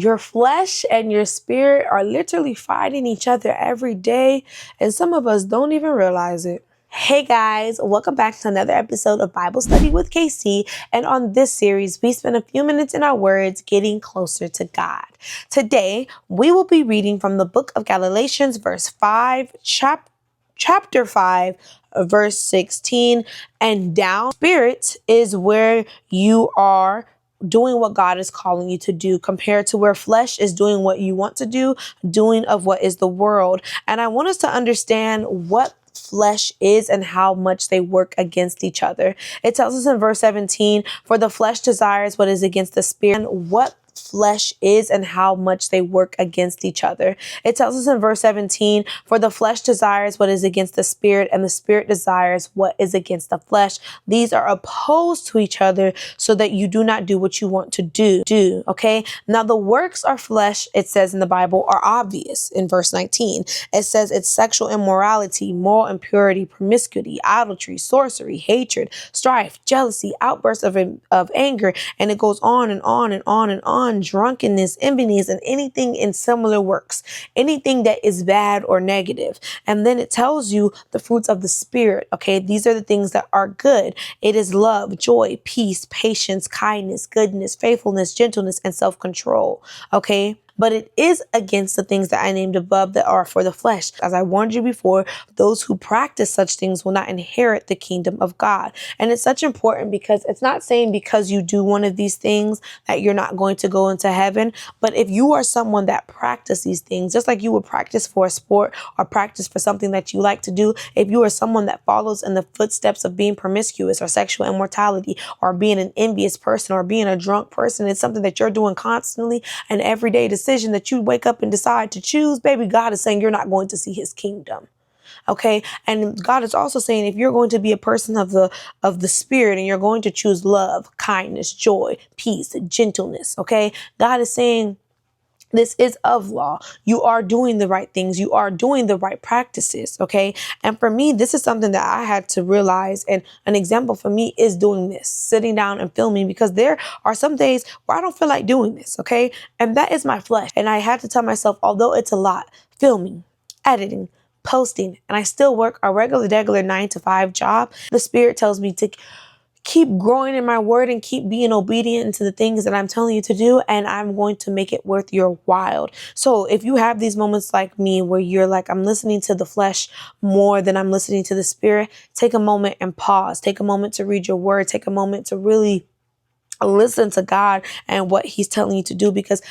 your flesh and your spirit are literally fighting each other every day, and some of us don't even realize it. Hey guys, welcome back to another episode of Bible Study with KC. And on this series, we spend a few minutes in our words getting closer to God. Today, we will be reading from the book of Galatians, chapter 5, verse 16 and down. Spirit is where you are doing what God is calling you to do, compared to where flesh is doing what you want to do, doing of what is the world. And I want us to understand what flesh is and how much they work against each other. It tells us in verse 17, for the flesh desires what is against the spirit, and what flesh is and how much they work against each other. It tells us in verse 17, for the flesh desires what is against the spirit, and the spirit desires what is against the flesh. These are opposed to each other, so that you do not do what you want to do. Okay. Now the works of flesh, it says in the Bible, are obvious. In verse 19, it says it's sexual immorality, moral impurity, promiscuity, idolatry, sorcery, hatred, strife, jealousy, outbursts of anger, and it goes on and on and on and on. Drunkenness, enviness, and anything in similar works, anything that is bad or negative. And then it tells you the fruits of the spirit. Okay, these are the things that are good. It is love, joy, peace, patience, kindness, goodness, faithfulness, gentleness, and self-control. Okay. But it is against the things that I named above that are for the flesh. As I warned you before, those who practice such things will not inherit the kingdom of God. And it's such important because it's not saying because you do one of these things that you're not going to go into heaven. But if you are someone that practice these things, just like you would practice for a sport or practice for something that you like to do, if you are someone that follows in the footsteps of being promiscuous or sexual immortality or being an envious person or being a drunk person, it's something that you're doing constantly and every day decision that you wake up and decide to choose, baby, God is saying you're not going to see his kingdom. Okay. And God is also saying, if you're going to be a person of the spirit and you're going to choose love, kindness, joy, peace, gentleness. Okay. God is saying, this is of law. You are doing the right things. You are doing the right practices. Okay. And for me, this is something that I had to realize. And an example for me is doing this, sitting down and filming, because there are some days where I don't feel like doing this. Okay. And that is my flesh. And I had to tell myself, although it's a lot, filming, editing, posting, and I still work a regular 9-to-5 job, the spirit tells me to keep growing in my word and keep being obedient to the things that I'm telling you to do. And I'm going to make it worth your while. So if you have these moments like me where you're like, I'm listening to the flesh more than I'm listening to the spirit, take a moment and pause. Take a moment to read your word. Take a moment to really listen to God and what he's telling you to do, because